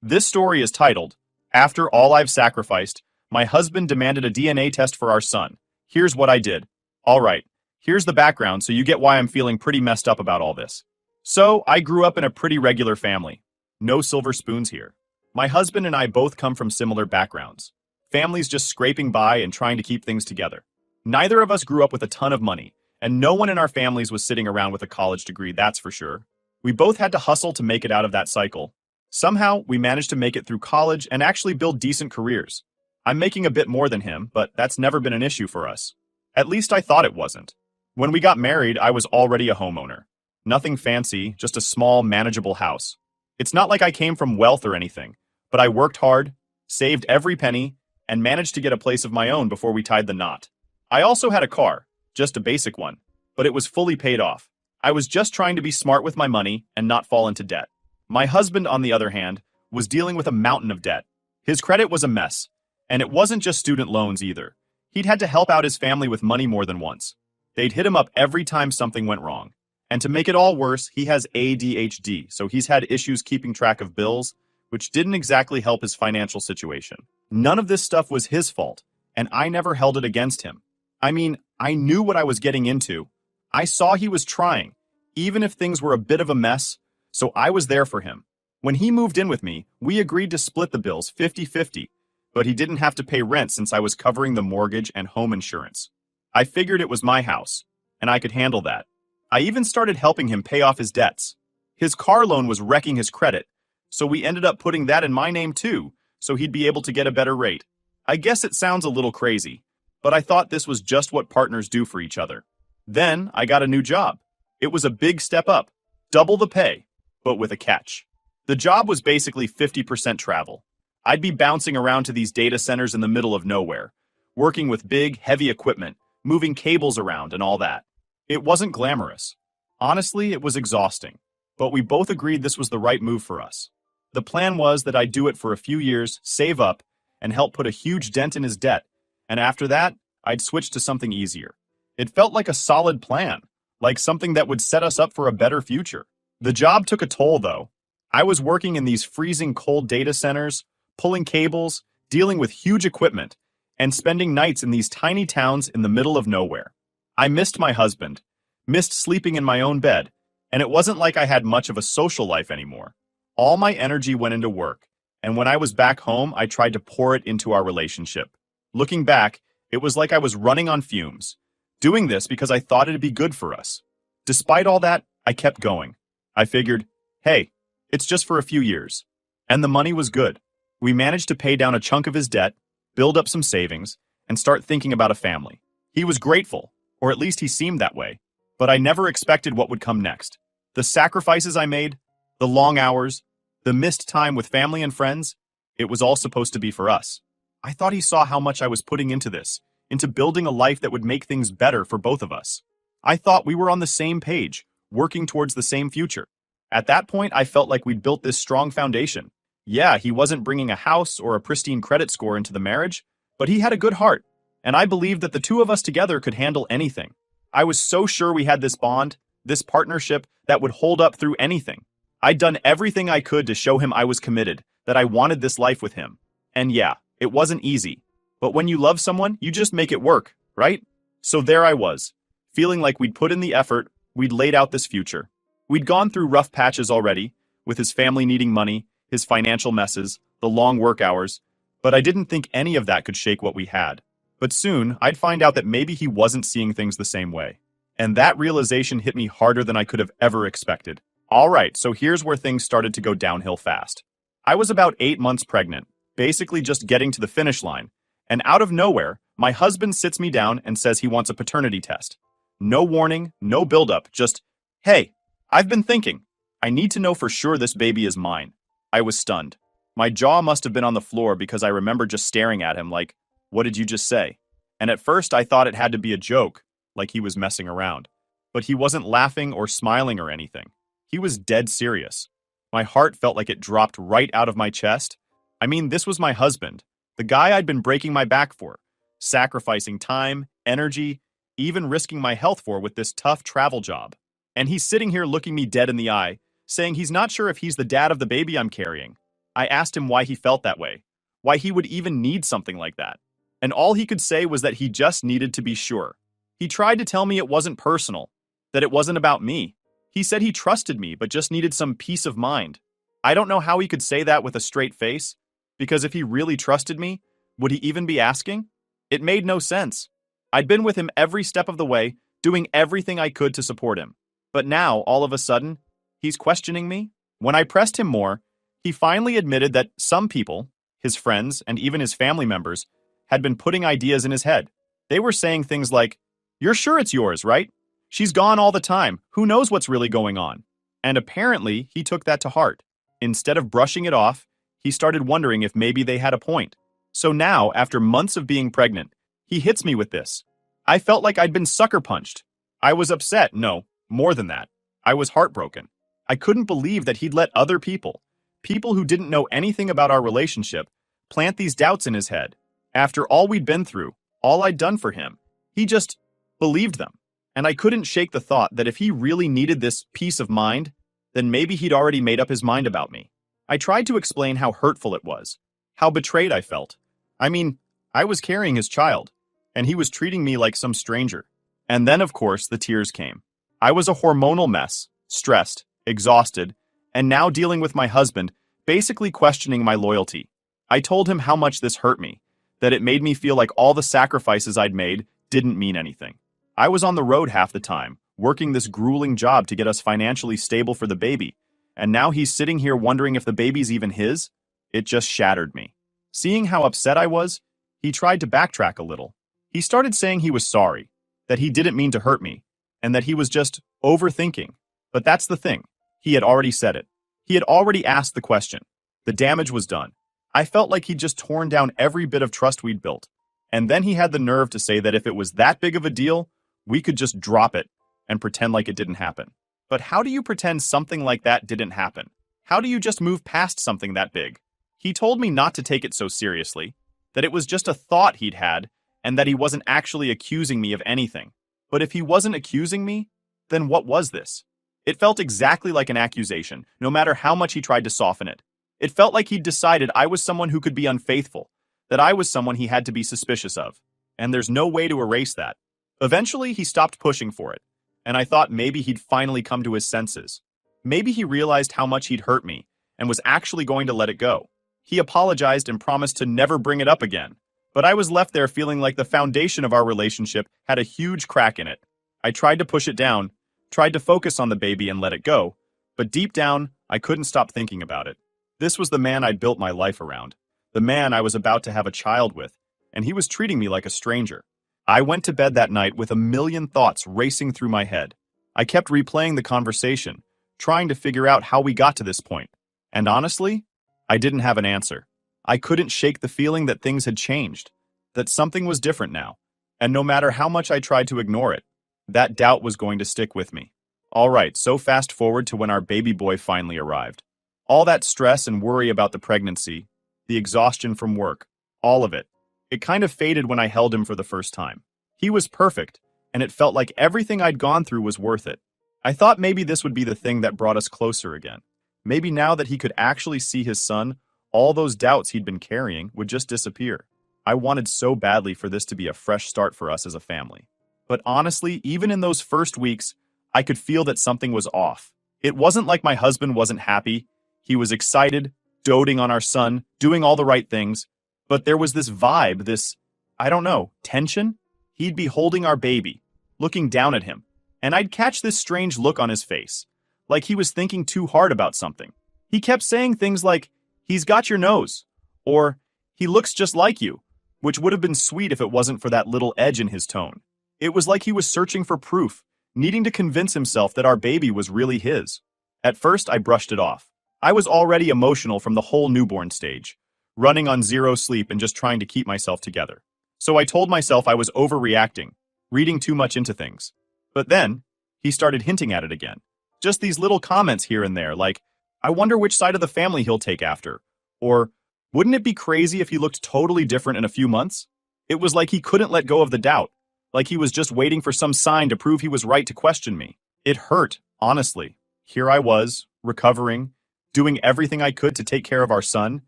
This story is titled, After All I've Sacrificed, My Husband Demanded a DNA Test for Our Son. Here's what I did. Alright, here's the background so you get why I'm feeling pretty messed up about all this. So, I grew up in a pretty regular family. No silver spoons here. My husband and I both come from similar backgrounds. Families just scraping by and trying to keep things together. Neither of us grew up with a ton of money, and no one in our families was sitting around with a college degree, that's for sure. We both had to hustle to make it out of that cycle. Somehow, we managed to make it through college and actually build decent careers. I'm making a bit more than him, but that's never been an issue for us. At least I thought it wasn't. When we got married, I was already a homeowner. Nothing fancy, just a small, manageable house. It's not like I came from wealth or anything, but I worked hard, saved every penny, and managed to get a place of my own before we tied the knot. I also had a car, just a basic one, but it was fully paid off. I was just trying to be smart with my money and not fall into debt. My husband, on the other hand, was dealing with a mountain of debt. His credit was a mess, and it wasn't just student loans either. He'd had to help out his family with money more than once. They'd hit him up every time something went wrong. And to make it all worse, he has ADHD, so he's had issues keeping track of bills, which didn't exactly help his financial situation. None of this stuff was his fault, and I never held it against him. I mean, I knew what I was getting into. I saw he was trying, even if things were a bit of a mess, so I was there for him. When he moved in with me, we agreed to split the bills 50-50, but he didn't have to pay rent since I was covering the mortgage and home insurance. I figured it was my house, and I could handle that. I even started helping him pay off his debts. His car loan was wrecking his credit, so we ended up putting that in my name too, so he'd be able to get a better rate. I guess it sounds a little crazy, but I thought this was just what partners do for each other. Then I got a new job. It was a big step up, double the pay, but with a catch. The job was basically 50% travel. I'd be bouncing around to these data centers in the middle of nowhere, working with big, heavy equipment, moving cables around and all that. It wasn't glamorous. Honestly, it was exhausting, but we both agreed this was the right move for us. The plan was that I'd do it for a few years, save up, and help put a huge dent in his debt, and after that, I'd switch to something easier. It felt like a solid plan, like something that would set us up for a better future. The job took a toll, though. I was working in these freezing cold data centers, pulling cables, dealing with huge equipment, and spending nights in these tiny towns in the middle of nowhere. I missed my husband, missed sleeping in my own bed, and it wasn't like I had much of a social life anymore. All my energy went into work, and when I was back home, I tried to pour it into our relationship. Looking back, it was like I was running on fumes, doing this because I thought it'd be good for us. Despite all that, I kept going. I figured, hey, it's just for a few years. And the money was good. We managed to pay down a chunk of his debt, build up some savings, and start thinking about a family. He was grateful, or at least he seemed that way, but I never expected what would come next. The sacrifices I made, the long hours, the missed time with family and friends, it was all supposed to be for us. I thought he saw how much I was putting into this, into building a life that would make things better for both of us. I thought we were on the same page, working towards the same future. At that point, I felt like we'd built this strong foundation. Yeah, he wasn't bringing a house or a pristine credit score into the marriage, but he had a good heart, and I believed that the two of us together could handle anything. I was so sure we had this bond, this partnership that would hold up through anything. I'd done everything I could to show him I was committed, that I wanted this life with him. And yeah, it wasn't easy. But when you love someone, you just make it work, right? So there I was, feeling like we'd put in the effort, we'd laid out this future. We'd gone through rough patches already, with his family needing money, his financial messes, the long work hours, but I didn't think any of that could shake what we had. But soon, I'd find out that maybe he wasn't seeing things the same way. And that realization hit me harder than I could have ever expected. Alright, so here's where things started to go downhill fast. I was about 8 months pregnant, basically just getting to the finish line, and out of nowhere, my husband sits me down and says he wants a paternity test. No warning, no buildup, just, hey, I've been thinking. I need to know for sure this baby is mine. I was stunned. My jaw must have been on the floor because I remember just staring at him like, what did you just say? And at first I thought it had to be a joke, like he was messing around. But he wasn't laughing or smiling or anything. He was dead serious. My heart felt like it dropped right out of my chest. I mean, this was my husband, the guy I'd been breaking my back for, sacrificing time, energy, even risking my health for with this tough travel job. And he's sitting here looking me dead in the eye, saying he's not sure if he's the dad of the baby I'm carrying. I asked him why he felt that way, why he would even need something like that. And all he could say was that he just needed to be sure. He tried to tell me it wasn't personal, that it wasn't about me. He said he trusted me but just needed some peace of mind. I don't know how he could say that with a straight face, because if he really trusted me, would he even be asking? It made no sense. I'd been with him every step of the way, doing everything I could to support him. But now, all of a sudden, he's questioning me? When I pressed him more, he finally admitted that some people, his friends and even his family members, had been putting ideas in his head. They were saying things like, "You're sure it's yours, right? She's gone all the time. Who knows what's really going on?" And apparently, he took that to heart. Instead of brushing it off, he started wondering if maybe they had a point. So now, after months of being pregnant, he hits me with this. I felt like I'd been sucker punched. I was upset. No, more than that. I was heartbroken. I couldn't believe that he'd let other people who didn't know anything about our relationship, plant these doubts in his head. After all we'd been through, all I'd done for him, he just believed them. And I couldn't shake the thought that if he really needed this peace of mind, then maybe he'd already made up his mind about me. I tried to explain how hurtful it was, how betrayed I felt. I mean, I was carrying his child, and he was treating me like some stranger. And then, of course, the tears came. I was a hormonal mess, stressed, exhausted, and now dealing with my husband, basically questioning my loyalty. I told him how much this hurt me, that it made me feel like all the sacrifices I'd made didn't mean anything. I was on the road half the time, working this grueling job to get us financially stable for the baby, and now he's sitting here wondering if the baby's even his? It just shattered me. Seeing how upset I was, he tried to backtrack a little. He started saying he was sorry, that he didn't mean to hurt me, and that he was just overthinking. But that's the thing. He had already said it. He had already asked the question. The damage was done. I felt like he'd just torn down every bit of trust we'd built. And then he had the nerve to say that if it was that big of a deal, we could just drop it and pretend like it didn't happen. But how do you pretend something like that didn't happen? How do you just move past something that big? He told me not to take it so seriously, that it was just a thought he'd had, and that he wasn't actually accusing me of anything. But if he wasn't accusing me, then what was this? It felt exactly like an accusation, no matter how much he tried to soften it. It felt like he'd decided I was someone who could be unfaithful, that I was someone he had to be suspicious of. And there's no way to erase that. Eventually, he stopped pushing for it, and I thought maybe he'd finally come to his senses. Maybe he realized how much he'd hurt me, and was actually going to let it go. He apologized and promised to never bring it up again. But I was left there feeling like the foundation of our relationship had a huge crack in it. I tried to push it down, tried to focus on the baby and let it go, but deep down, I couldn't stop thinking about it. This was the man I'd built my life around, the man I was about to have a child with, and he was treating me like a stranger. I went to bed that night with a million thoughts racing through my head. I kept replaying the conversation, trying to figure out how we got to this point. And honestly, I didn't have an answer. I couldn't shake the feeling that things had changed, that something was different now, and no matter how much I tried to ignore it, that doubt was going to stick with me. All right, so fast forward to when our baby boy finally arrived. All that stress and worry about the pregnancy, the exhaustion from work, all of it. It kind of faded when I held him for the first time. He was perfect, and it felt like everything I'd gone through was worth it. I thought maybe this would be the thing that brought us closer again. Maybe now that he could actually see his son, all those doubts he'd been carrying would just disappear. I wanted so badly for this to be a fresh start for us as a family. But honestly, even in those first weeks, I could feel that something was off. It wasn't like my husband wasn't happy. He was excited, doting on our son, doing all the right things. But there was this vibe, this, I don't know, tension? He'd be holding our baby, looking down at him, and I'd catch this strange look on his face, like he was thinking too hard about something. He kept saying things like, "He's got your nose," or "He looks just like you," which would have been sweet if it wasn't for that little edge in his tone. It was like he was searching for proof, needing to convince himself that our baby was really his. At first, I brushed it off. I was already emotional from the whole newborn stage, running on zero sleep and just trying to keep myself together. So I told myself I was overreacting, reading too much into things. But then, he started hinting at it again. Just these little comments here and there, like, "I wonder which side of the family he'll take after," or "Wouldn't it be crazy if he looked totally different in a few months?" It was like he couldn't let go of the doubt, like he was just waiting for some sign to prove he was right to question me. It hurt, honestly. Here I was, recovering, doing everything I could to take care of our son,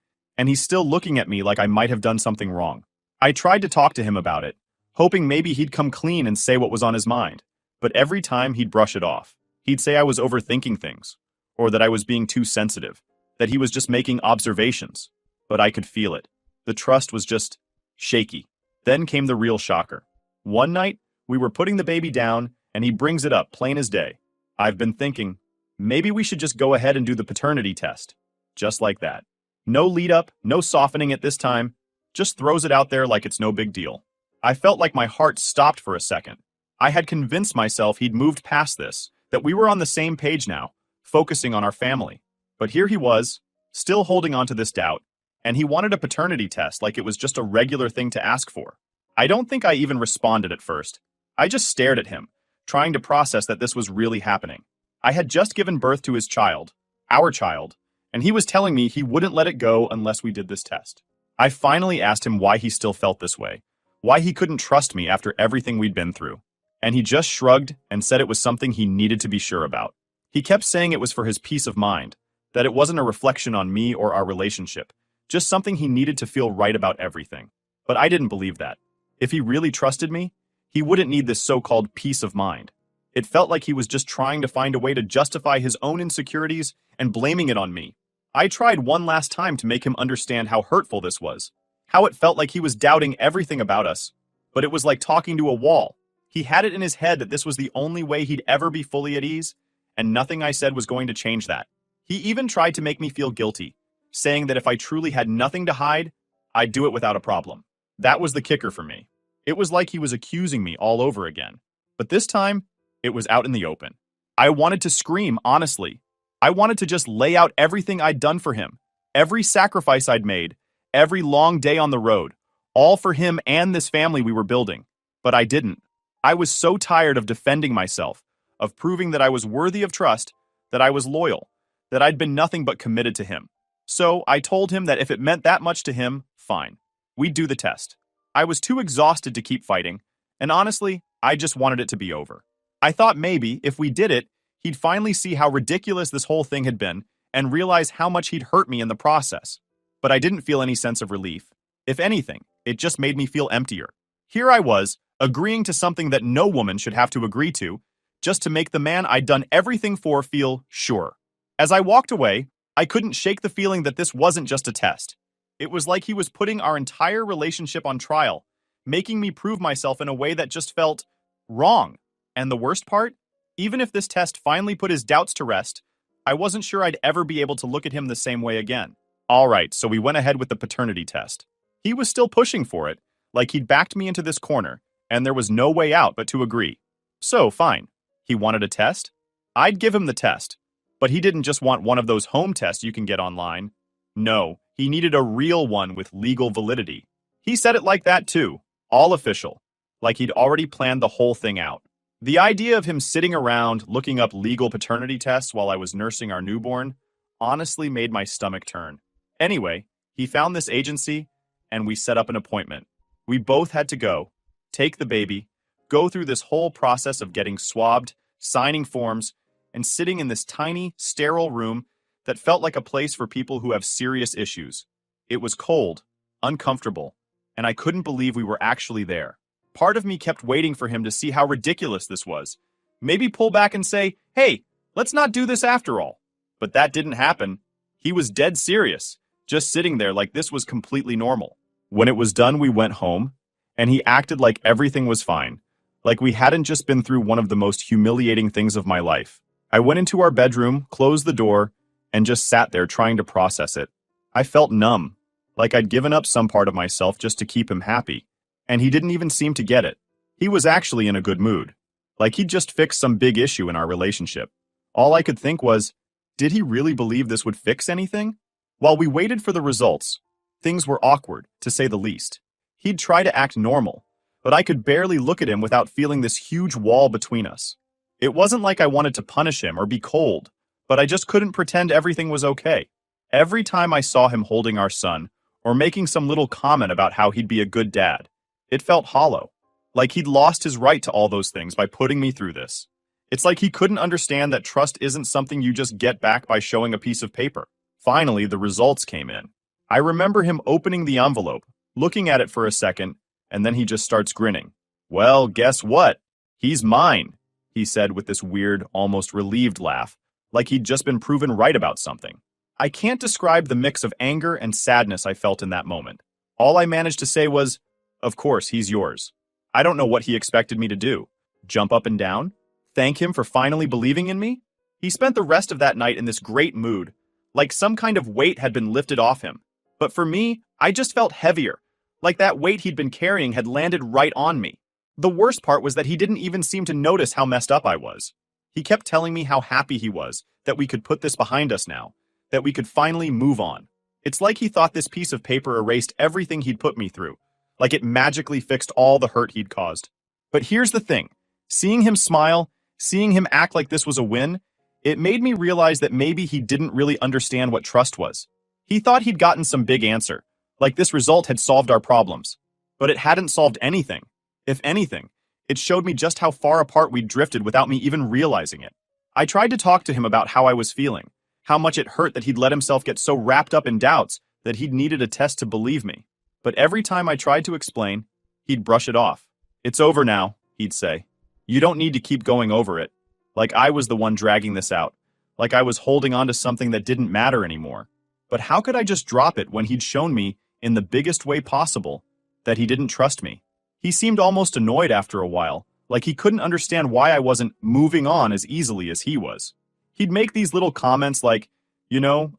and he's still looking at me like I might have done something wrong. I tried to talk to him about it, hoping maybe he'd come clean and say what was on his mind, but every time he'd brush it off. He'd say I was overthinking things, or that I was being too sensitive, that he was just making observations. But I could feel it. The trust was just shaky. Then came the real shocker. One night, we were putting the baby down, and he brings it up plain as day. I've been thinking, maybe we should just go ahead and do the paternity test. Just like that. No lead up, no softening at this time, just throws it out there like it's no big deal. I felt like my heart stopped for a second. I had convinced myself he'd moved past this, that we were on the same page now, focusing on our family. But here he was, still holding on to this doubt, and he wanted a paternity test like it was just a regular thing to ask for. I don't think I even responded at first. I just stared at him, trying to process that this was really happening. I had just given birth to his child, our child, and he was telling me he wouldn't let it go unless we did this test. I finally asked him why he still felt this way, why he couldn't trust me after everything we'd been through. And he just shrugged and said it was something he needed to be sure about. He kept saying it was for his peace of mind, that it wasn't a reflection on me or our relationship, just something he needed to feel right about everything. But I didn't believe that. If he really trusted me, he wouldn't need this so-called peace of mind. It felt like he was just trying to find a way to justify his own insecurities and blaming it on me. I tried one last time to make him understand how hurtful this was, how it felt like he was doubting everything about us, but it was like talking to a wall. He had it in his head that this was the only way he'd ever be fully at ease, and nothing I said was going to change that. He even tried to make me feel guilty, saying that if I truly had nothing to hide, I'd do it without a problem. That was the kicker for me. It was like he was accusing me all over again. But this time, it was out in the open. I wanted to scream, honestly. I wanted to just lay out everything I'd done for him, every sacrifice I'd made, every long day on the road, all for him and this family we were building. But I didn't. I was so tired of defending myself, of proving that I was worthy of trust, that I was loyal, that I'd been nothing but committed to him. So I told him that if it meant that much to him, fine. We'd do the test. I was too exhausted to keep fighting, and honestly, I just wanted it to be over. I thought maybe, if we did it, he'd finally see how ridiculous this whole thing had been and realize how much he'd hurt me in the process. But I didn't feel any sense of relief. If anything, it just made me feel emptier. Here I was, agreeing to something that no woman should have to agree to, just to make the man I'd done everything for feel sure. As I walked away, I couldn't shake the feeling that this wasn't just a test. It was like he was putting our entire relationship on trial, making me prove myself in a way that just felt wrong. And the worst part? Even if this test finally put his doubts to rest, I wasn't sure I'd ever be able to look at him the same way again. Alright, so we went ahead with the paternity test. He was still pushing for it, like he'd backed me into this corner, and there was no way out but to agree. So, fine. He wanted a test? I'd give him the test. But he didn't just want one of those home tests you can get online. No, he needed a real one with legal validity. He said it like that too, all official, like he'd already planned the whole thing out. The idea of him sitting around looking up legal paternity tests while I was nursing our newborn honestly made my stomach turn. Anyway, he found this agency, and we set up an appointment. We both had to go, take the baby, go through this whole process of getting swabbed, signing forms, and sitting in this tiny, sterile room that felt like a place for people who have serious issues. It was cold, uncomfortable, and I couldn't believe we were actually there. Part of me kept waiting for him to see how ridiculous this was. Maybe pull back and say, hey, let's not do this after all. But that didn't happen. He was dead serious, just sitting there like this was completely normal. When it was done, we went home, and he acted like everything was fine, like we hadn't just been through one of the most humiliating things of my life. I went into our bedroom, closed the door, and just sat there trying to process it. I felt numb, like I'd given up some part of myself just to keep him happy, and he didn't even seem to get it. He was actually in a good mood, like he'd just fixed some big issue in our relationship. All I could think was, did he really believe this would fix anything? While we waited for the results, things were awkward, to say the least. He'd try to act normal, but I could barely look at him without feeling this huge wall between us. It wasn't like I wanted to punish him or be cold, but I just couldn't pretend everything was okay. Every time I saw him holding our son, or making some little comment about how he'd be a good dad, it felt hollow, like he'd lost his right to all those things by putting me through this. It's like he couldn't understand that trust isn't something you just get back by showing a piece of paper. Finally, the results came in. I remember him opening the envelope, looking at it for a second, and then he just starts grinning. "Well, guess what? He's mine," he said with this weird, almost relieved laugh, like he'd just been proven right about something. I can't describe the mix of anger and sadness I felt in that moment. All I managed to say was, "Of course, he's yours." I don't know what he expected me to do. Jump up and down? Thank him for finally believing in me? He spent the rest of that night in this great mood, like some kind of weight had been lifted off him. But for me, I just felt heavier, like that weight he'd been carrying had landed right on me. The worst part was that he didn't even seem to notice how messed up I was. He kept telling me how happy he was, that we could put this behind us now, that we could finally move on. It's like he thought this piece of paper erased everything he'd put me through, like it magically fixed all the hurt he'd caused. But here's the thing. Seeing him smile, seeing him act like this was a win, it made me realize that maybe he didn't really understand what trust was. He thought he'd gotten some big answer, like this result had solved our problems. But it hadn't solved anything. If anything, it showed me just how far apart we'd drifted without me even realizing it. I tried to talk to him about how I was feeling, how much it hurt that he'd let himself get so wrapped up in doubts that he'd needed a test to believe me. But every time I tried to explain, he'd brush it off. "It's over now," he'd say. "You don't need to keep going over it." Like I was the one dragging this out. Like I was holding on to something that didn't matter anymore. But how could I just drop it when he'd shown me, in the biggest way possible, that he didn't trust me? He seemed almost annoyed after a while, like he couldn't understand why I wasn't moving on as easily as he was. He'd make these little comments like,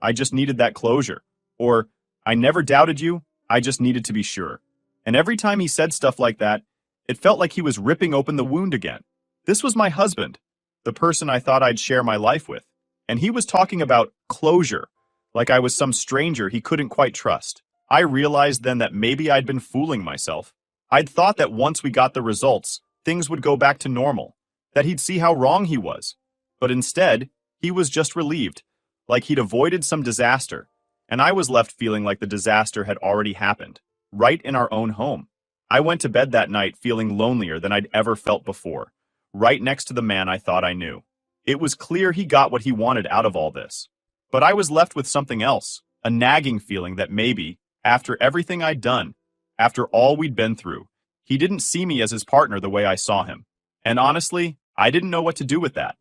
"I just needed that closure," or "I never doubted you, I just needed to be sure." And every time he said stuff like that, it felt like he was ripping open the wound again. This was my husband, the person I thought I'd share my life with. And he was talking about closure, like I was some stranger he couldn't quite trust. I realized then that maybe I'd been fooling myself. I'd thought that once we got the results, things would go back to normal, that he'd see how wrong he was. But instead, he was just relieved, like he'd avoided some disaster, and I was left feeling like the disaster had already happened, right in our own home. I went to bed that night feeling lonelier than I'd ever felt before, right next to the man I thought I knew. It was clear he got what he wanted out of all this. But I was left with something else, a nagging feeling that maybe, after everything I'd done, after all we'd been through, he didn't see me as his partner the way I saw him. And honestly, I didn't know what to do with that.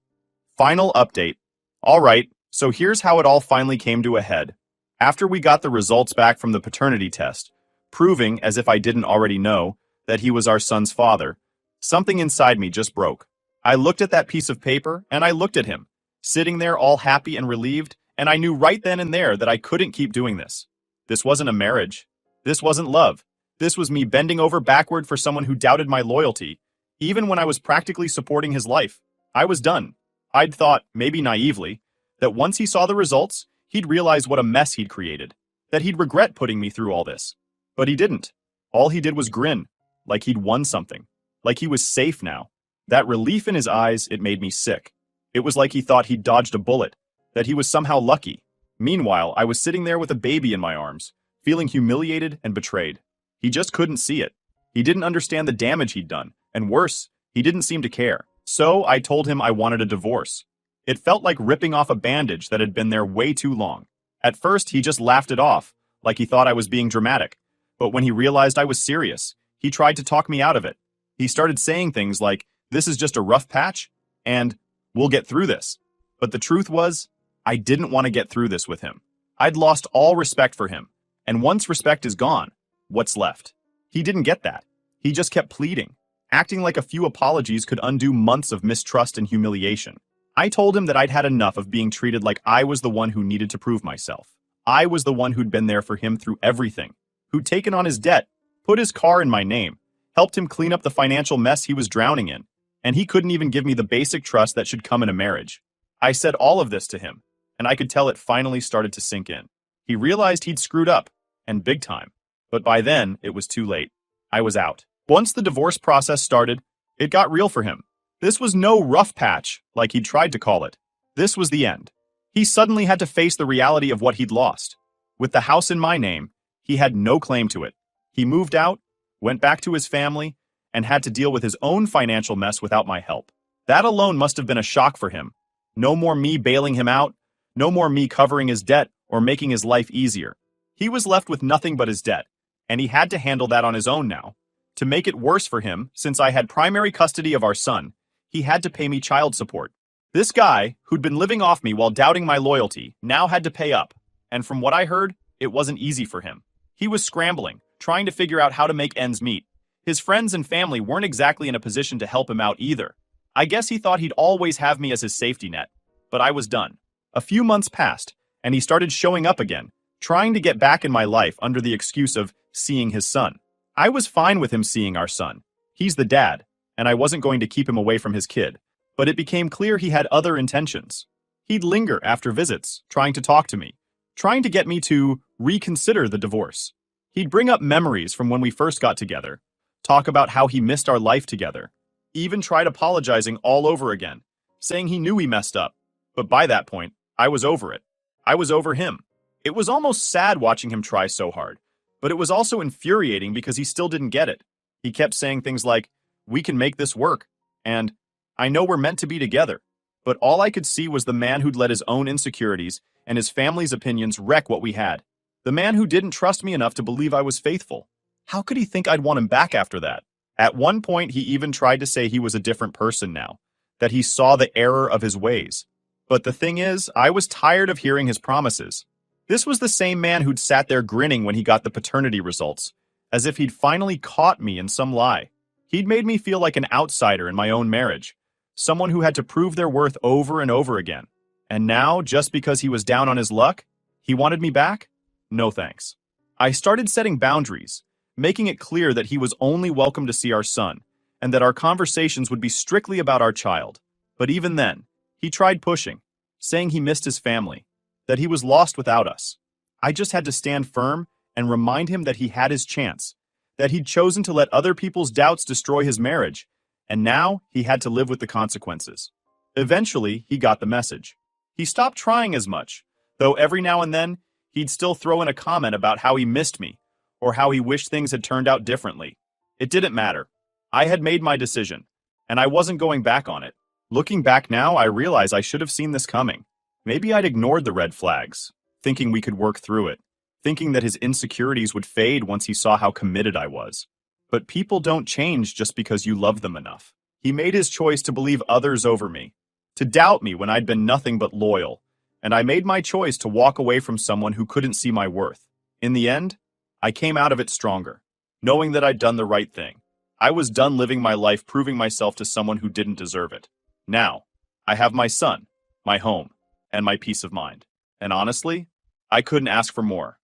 Final update. All right, so here's how it all finally came to a head. After we got the results back from the paternity test, proving, as if I didn't already know, that he was our son's father, something inside me just broke. I looked at that piece of paper, and I looked at him, sitting there all happy and relieved, and I knew right then and there that I couldn't keep doing this. This wasn't a marriage. This wasn't love. This was me bending over backward for someone who doubted my loyalty, even when I was practically supporting his life. I was done. I'd thought, maybe naively, that once he saw the results, he'd realize what a mess he'd created, that he'd regret putting me through all this. But he didn't. All he did was grin, like he'd won something, like he was safe now. That relief in his eyes, it made me sick. It was like he thought he'd dodged a bullet, that he was somehow lucky. Meanwhile, I was sitting there with a baby in my arms, feeling humiliated and betrayed. He just couldn't see it. He didn't understand the damage he'd done, and worse, he didn't seem to care. So I told him I wanted a divorce. It felt like ripping off a bandage that had been there way too long. At first, he just laughed it off, like he thought I was being dramatic. But when he realized I was serious, he tried to talk me out of it. He started saying things like, "This is just a rough patch," and "We'll get through this." But the truth was, I didn't want to get through this with him. I'd lost all respect for him, and once respect is gone, what's left? He didn't get that. He just kept pleading, acting like a few apologies could undo months of mistrust and humiliation. I told him that I'd had enough of being treated like I was the one who needed to prove myself. I was the one who'd been there for him through everything, who'd taken on his debt, put his car in my name, helped him clean up the financial mess he was drowning in, and he couldn't even give me the basic trust that should come in a marriage. I said all of this to him, and I could tell it finally started to sink in. He realized he'd screwed up, and big time. But by then, it was too late. I was out. Once the divorce process started, it got real for him. This was no rough patch, like he'd tried to call it. This was the end. He suddenly had to face the reality of what he'd lost. With the house in my name, he had no claim to it. He moved out, went back to his family, and had to deal with his own financial mess without my help. That alone must have been a shock for him. No more me bailing him out, no more me covering his debt or making his life easier. He was left with nothing but his debt, and he had to handle that on his own now. To make it worse for him, since I had primary custody of our son, he had to pay me child support. This guy, who'd been living off me while doubting my loyalty, now had to pay up, and from what I heard, it wasn't easy for him. He was scrambling, trying to figure out how to make ends meet. His friends and family weren't exactly in a position to help him out either. I guess he thought he'd always have me as his safety net, but I was done. A few months passed, and he started showing up again, trying to get back in my life under the excuse of seeing his son. I was fine with him seeing our son. He's the dad, and I wasn't going to keep him away from his kid. But it became clear he had other intentions. He'd linger after visits, trying to talk to me, trying to get me to reconsider the divorce. He'd bring up memories from when we first got together, talk about how he missed our life together, even tried apologizing all over again, saying he knew he messed up. But by that point, I was over it. I was over him. It was almost sad watching him try so hard, but it was also infuriating because he still didn't get it. He kept saying things like, "We can make this work," and "I know we're meant to be together." But all I could see was the man who'd let his own insecurities and his family's opinions wreck what we had. The man who didn't trust me enough to believe I was faithful. How could he think I'd want him back after that? At one point, he even tried to say he was a different person now, that he saw the error of his ways. But the thing is, I was tired of hearing his promises. This was the same man who'd sat there grinning when he got the paternity results, as if he'd finally caught me in some lie. He'd made me feel like an outsider in my own marriage, someone who had to prove their worth over and over again. And now, just because he was down on his luck, he wanted me back? No thanks. I started setting boundaries, making it clear that he was only welcome to see our son, and that our conversations would be strictly about our child. But even then, he tried pushing, saying he missed his family, that he was lost without us. I just had to stand firm and remind him that he had his chance, that he'd chosen to let other people's doubts destroy his marriage, and now he had to live with the consequences. Eventually, he got the message. He stopped trying as much, though every now and then, he'd still throw in a comment about how he missed me, or how he wished things had turned out differently. It didn't matter. I had made my decision, and I wasn't going back on it. Looking back now, I realize I should have seen this coming. Maybe I'd ignored the red flags, thinking we could work through it, thinking that his insecurities would fade once he saw how committed I was. But people don't change just because you love them enough. He made his choice to believe others over me, to doubt me when I'd been nothing but loyal, and I made my choice to walk away from someone who couldn't see my worth. In the end, I came out of it stronger, knowing that I'd done the right thing. I was done living my life proving myself to someone who didn't deserve it. Now, I have my son, my home, and my peace of mind. And honestly, I couldn't ask for more.